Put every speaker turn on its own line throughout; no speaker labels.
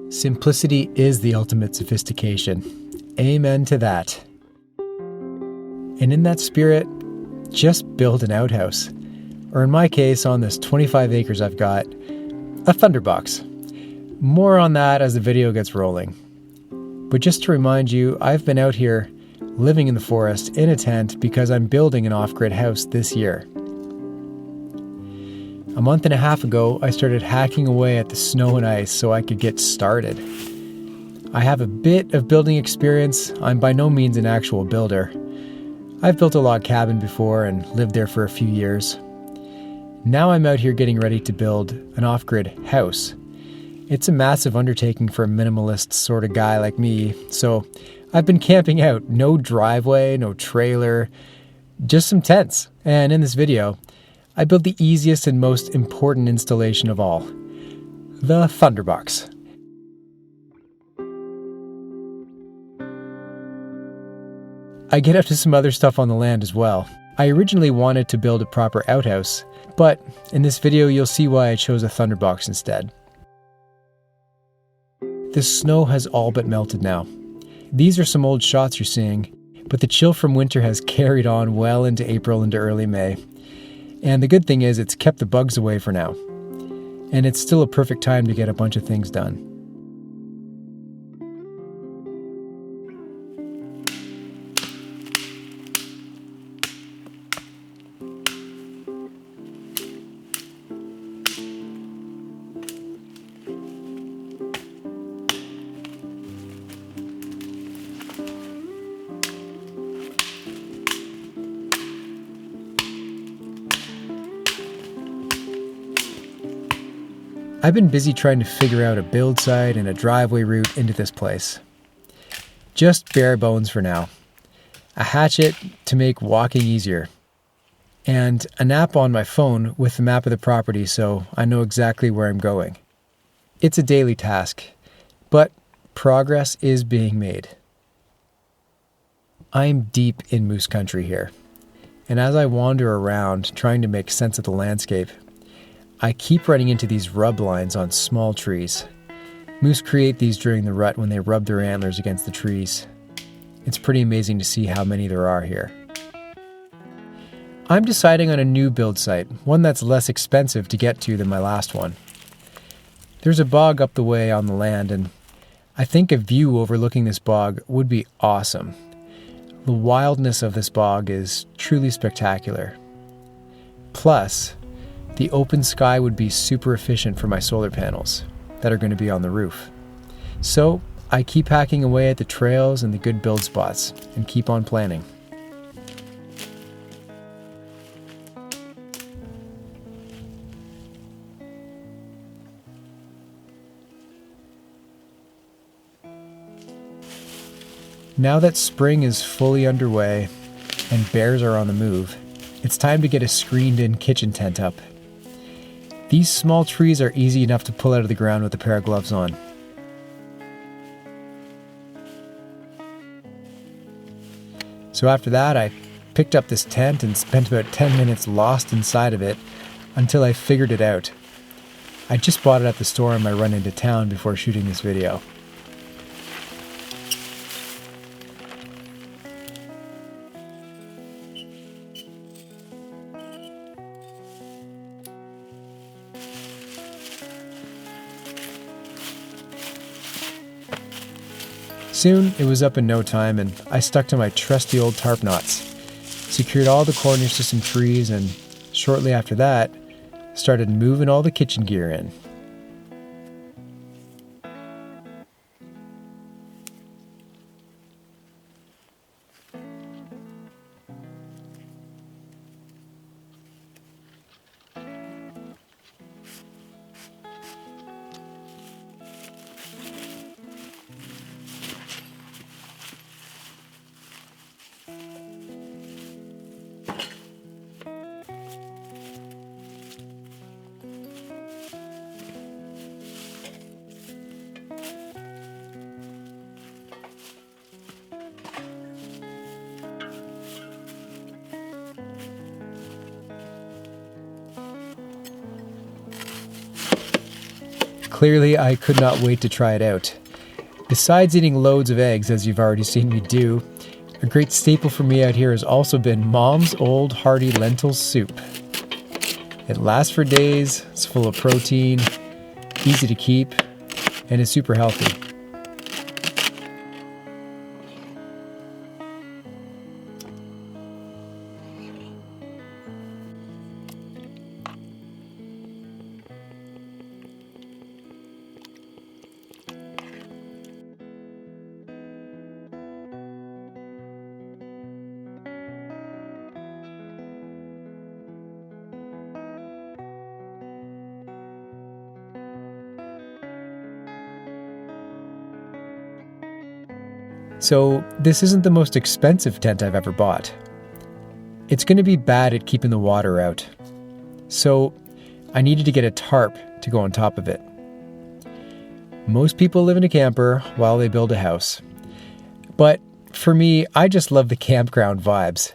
Simplicity is the ultimate sophistication. Amen to that. And in that spirit, just build an outhouse. Or in my case, on this 25 acres I've got, a Thunderbox. More on that as the video gets rolling. But just to remind you, I've been out here living in the forest in a tent because I'm building an off-grid house this year. A month and a half ago, I started hacking away at the snow and ice so I could get started. I have a bit of building experience. I'm by no means an actual builder. I've built a log cabin before and lived there for a few years. Now I'm out here getting ready to build an off-grid house. It's a massive undertaking for a minimalist sort of guy like me, so I've been camping out. No driveway, no trailer, just some tents. And in this video, I built the easiest and most important installation of all, the Thunderbox. I get up to some other stuff on the land as well. I originally wanted to build a proper outhouse, but in this video you'll see why I chose a Thunderbox instead. The snow has all but melted now. These are some old shots you're seeing, but the chill from winter has carried on well into April into early May. And the good thing is it's kept the bugs away for now. And it's still a perfect time to get a bunch of things done. I've been busy trying to figure out a build site and a driveway route into this place. Just bare bones for now. A hatchet to make walking easier. And an app on my phone with the map of the property so I know exactly where I'm going. It's a daily task, but progress is being made. I'm deep in moose country here, and as I wander around trying to make sense of the landscape, I keep running into these rub lines on small trees. Moose create these during the rut when they rub their antlers against the trees. It's pretty amazing to see how many there are here. I'm deciding on a new build site, one that's less expensive to get to than my last one. There's a bog up the way on the land, and I think a view overlooking this bog would be awesome. The wildness of this bog is truly spectacular. Plus, the open sky would be super efficient for my solar panels that are going to be on the roof. So I keep hacking away at the trails and the good build spots and keep on planning. Now that spring is fully underway and bears are on the move, it's time to get a screened-in kitchen tent up. These small trees are easy enough to pull out of the ground with a pair of gloves on. So after that, I picked up this tent and spent about 10 minutes lost inside of it until I figured it out. I just bought it at the store on my run into town before shooting this video. Soon, it was up in no time, and I stuck to my trusty old tarp knots, secured all the corners to some trees, and shortly after that, started moving all the kitchen gear in. Clearly, I could not wait to try it out. Besides eating loads of eggs, as you've already seen me do, a great staple for me out here has also been Mom's old hearty lentil soup. It lasts for days, it's full of protein, easy to keep, and is super healthy. So, this isn't the most expensive tent I've ever bought. It's going to be bad at keeping the water out. So, I needed to get a tarp to go on top of it. Most people live in a camper while they build a house. But for me, I just love the campground vibes.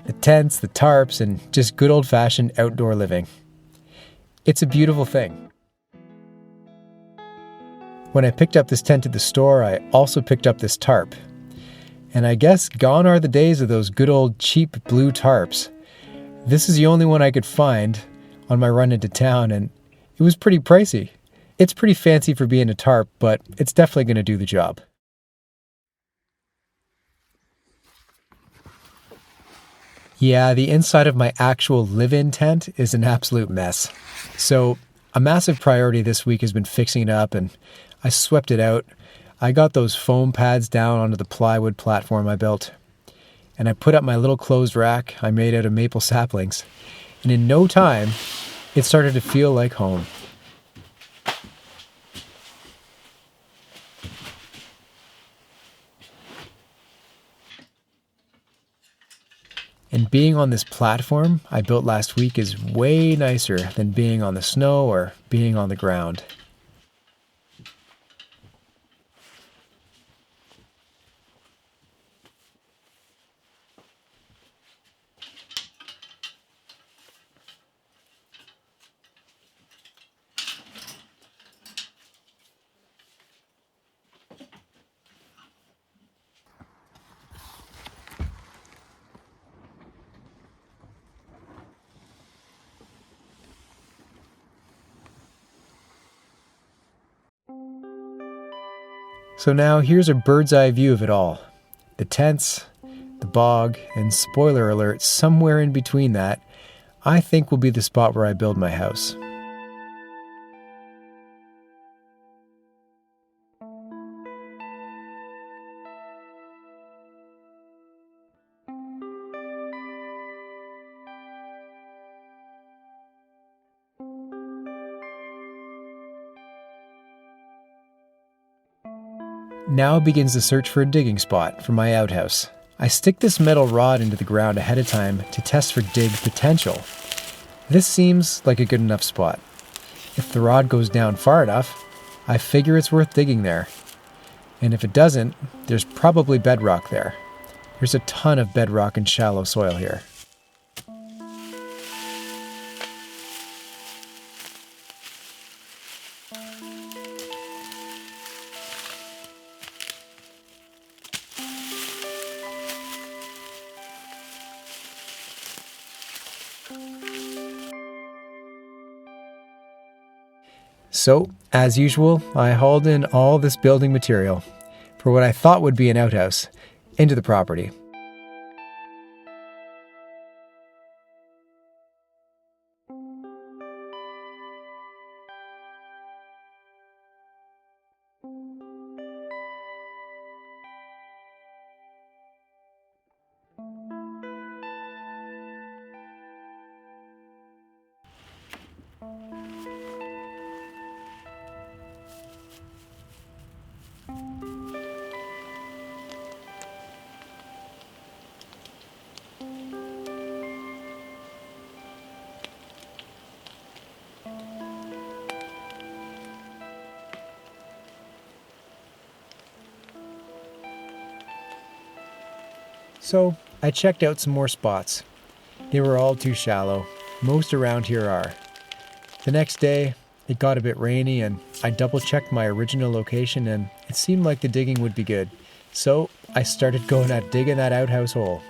The tents, the tarps, and just good old-fashioned outdoor living. It's a beautiful thing. When I picked up this tent at the store, I also picked up this tarp. And I guess gone are the days of those good old cheap blue tarps. This is the only one I could find on my run into town, and it was pretty pricey. It's pretty fancy for being a tarp, but it's definitely going to do the job. Yeah, the inside of my actual live-in tent is an absolute mess. So a massive priority this week has been fixing it up, and I swept it out. I got those foam pads down onto the plywood platform I built. And I put up my little closed rack I made out of maple saplings. And in no time, it started to feel like home. And being on this platform I built last week is way nicer than being on the snow or being on the ground. So now here's a bird's eye view of it all. The tents, the bog, and spoiler alert, somewhere in between that, I think will be the spot where I build my house. Now begins the search for a digging spot for my outhouse. I stick this metal rod into the ground ahead of time to test for dig potential. This seems like a good enough spot. If the rod goes down far enough, I figure it's worth digging there. And if it doesn't, there's probably bedrock there. There's a ton of bedrock and shallow soil here. So, as usual, I hauled in all this building material for what I thought would be an outhouse into the property. So, I checked out some more spots. They were all too shallow. Most around here are. The next day, It got a bit rainy and I double checked my original location and it seemed like the digging would be good. So I started going at digging that outhouse hole.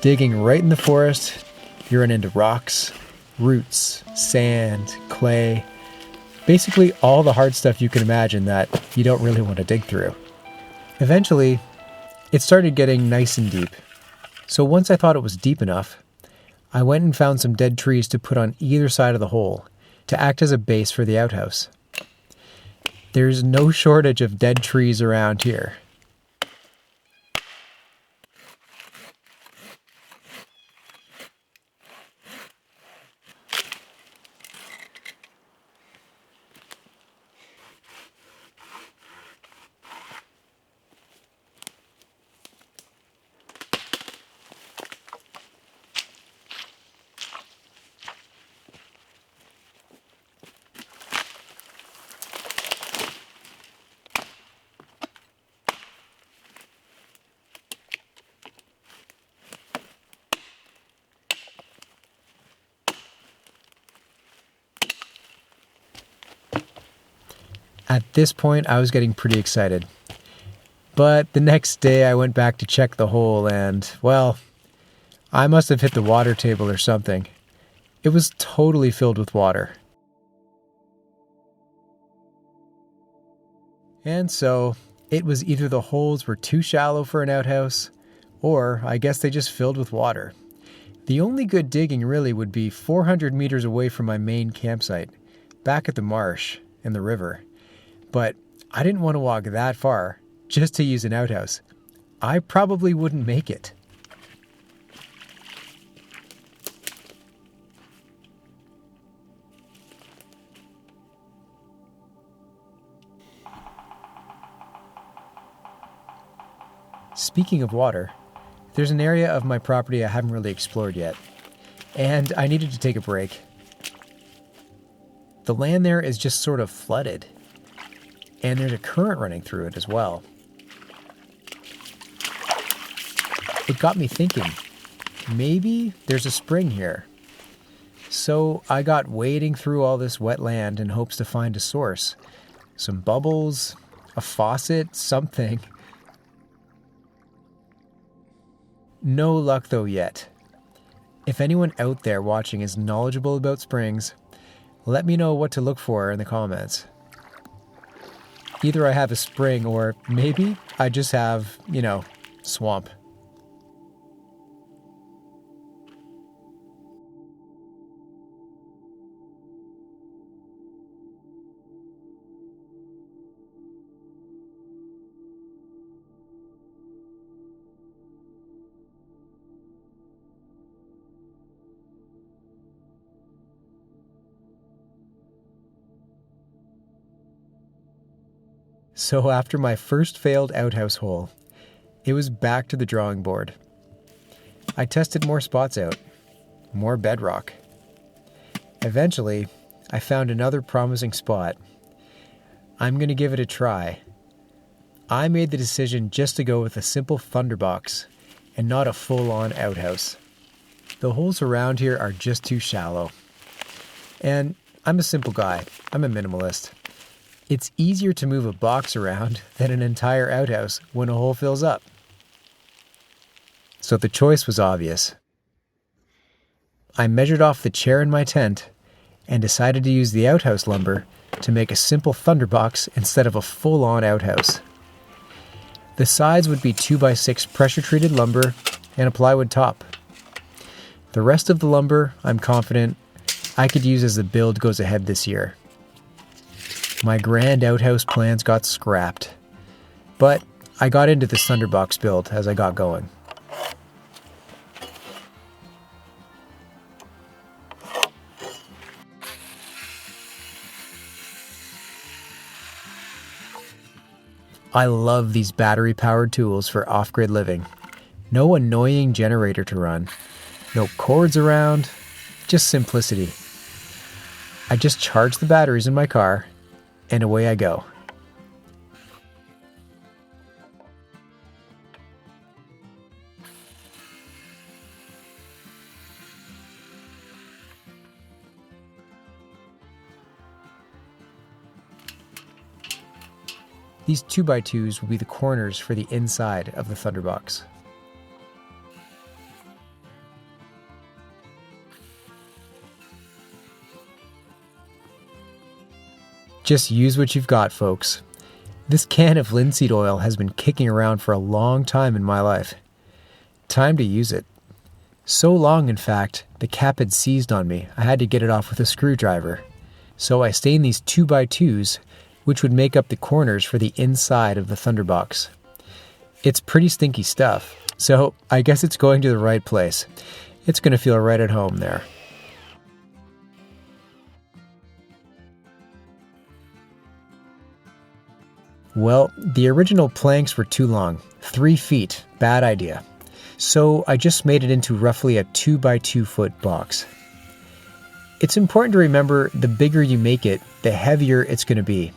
Digging right in the forest, you run into rocks, roots, sand, clay, basically all the hard stuff you can imagine that you don't really want to dig through. Eventually, it started getting nice and deep. So once I thought it was deep enough, I went and found some dead trees to put on either side of the hole to act as a base for the outhouse. There's no shortage of dead trees around here. At this point, I was getting pretty excited. But the next day I went back to check the hole and, well, I must have hit the water table or something. It was totally filled with water. And so, it was either the holes were too shallow for an outhouse, or I guess they just filled with water. The only good digging really would be 400 meters away from my main campsite, back at the marsh and the river. But I didn't want to walk that far just to use an outhouse. I probably wouldn't make it. Speaking of water, there's an area of my property I haven't really explored yet, and I needed to take a break. The land there is just sort of flooded, and there's a current running through it as well. It got me thinking, maybe there's a spring here. So I got wading through all this wet land in hopes to find a source. Some bubbles, a faucet, something. No luck though yet. If anyone out there watching is knowledgeable about springs, let me know what to look for in the comments. Either I have a spring or maybe I just have, swamp. So after my first failed outhouse hole, it was back to the drawing board. I tested more spots out, more bedrock. Eventually, I found another promising spot. I'm going to give it a try. I made the decision just to go with a simple Thunderbox and not a full-on outhouse. The holes around here are just too shallow. And I'm a simple guy. I'm a minimalist. It's easier to move a box around than an entire outhouse when a hole fills up. So the choice was obvious. I measured off the chair in my tent and decided to use the outhouse lumber to make a simple Thunderbox instead of a full-on outhouse. The sides would be 2x6 pressure-treated lumber and a plywood top. The rest of the lumber, I'm confident, I could use as the build goes ahead this year. My grand outhouse plans got scrapped, but I got into the Thunderbox build as I got going. I love these battery-powered tools for off-grid living. No annoying generator to run, no cords around, just simplicity. I just charge the batteries in my car, and away I go. These 2x2s will be the corners for the inside of the Thunderbox. Just use what you've got, folks. This can of linseed oil has been kicking around for a long time in my life. Time to use it. So long, in fact, the cap had seized on me. I had to get it off with a screwdriver. So I stained these 2x2s, which would make up the corners for the inside of the Thunderbox. It's pretty stinky stuff, so I guess it's going to the right place. It's going to feel right at home there. Well, the original planks were too long, 3 feet, bad idea. So I just made it into roughly a 2x2 foot box. It's important to remember the bigger you make it, the heavier it's going to be.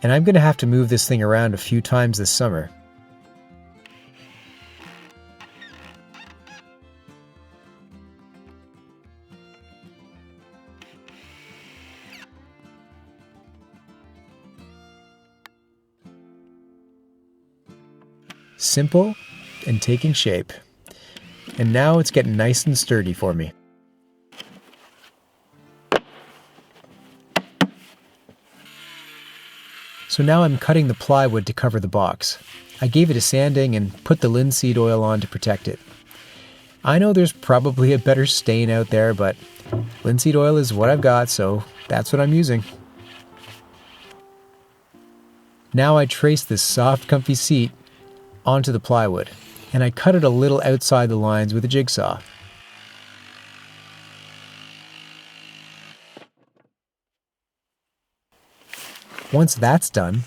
And I'm going to have to move this thing around a few times this summer. Simple and taking shape. And now it's getting nice and sturdy for me. So now I'm cutting the plywood to cover the box. I gave it a sanding and put the linseed oil on to protect it. I know there's probably a better stain out there, but linseed oil is what I've got, so that's what I'm using. Now I trace this soft, comfy seat onto the plywood, and I cut it a little outside the lines with a jigsaw. Once that's done,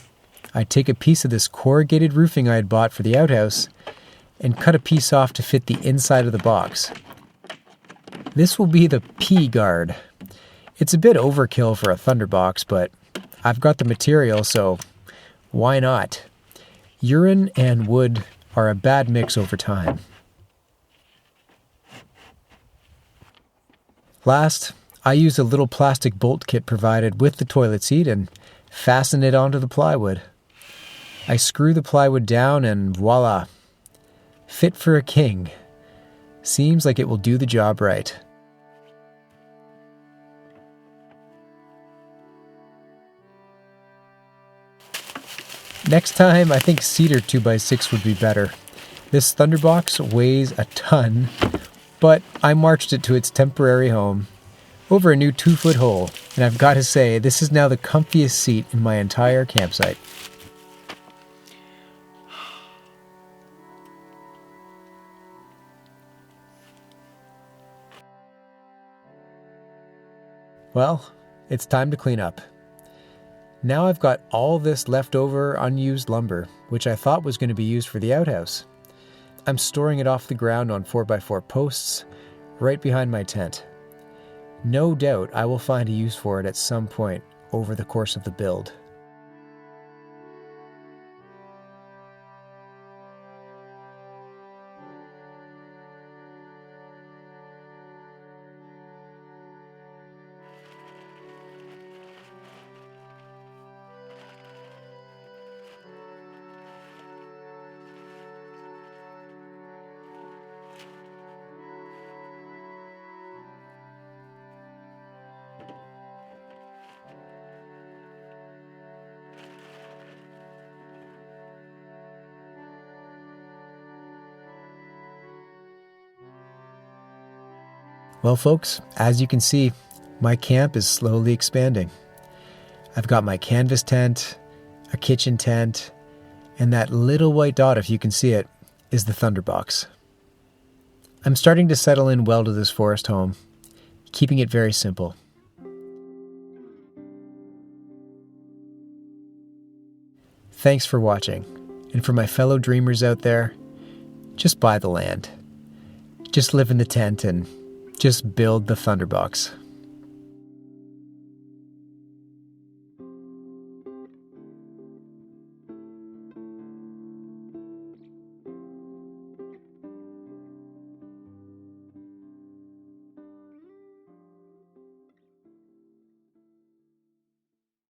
I take a piece of this corrugated roofing I had bought for the outhouse and cut a piece off to fit the inside of the box. This will be the P guard. It's a bit overkill for a Thunderbox, but I've got the material, so why not? Urine and wood are a bad mix over time. Last, I used a little plastic bolt kit provided with the toilet seat and fastened it onto the plywood. I screw the plywood down and voila! Fit for a king. Seems like it will do the job right. Next time, I think cedar 2x6 would be better. This Thunderbox weighs a ton, but I marched it to its temporary home, over a new 2-foot hole, and I've got to say, this is now the comfiest seat in my entire campsite. Well, it's time to clean up. Now I've got all this leftover unused lumber, which I thought was going to be used for the outhouse. I'm storing it off the ground on 4x4 posts, right behind my tent. No doubt I will find a use for it at some point over the course of the build. Well, folks, as you can see, my camp is slowly expanding. I've got my canvas tent, a kitchen tent, and that little white dot, if you can see it, is the Thunderbox. I'm starting to settle in well to this forest home, keeping it very simple. Thanks for watching, and for my fellow dreamers out there, just buy the land. Just live in the tent and just build the Thunderbox.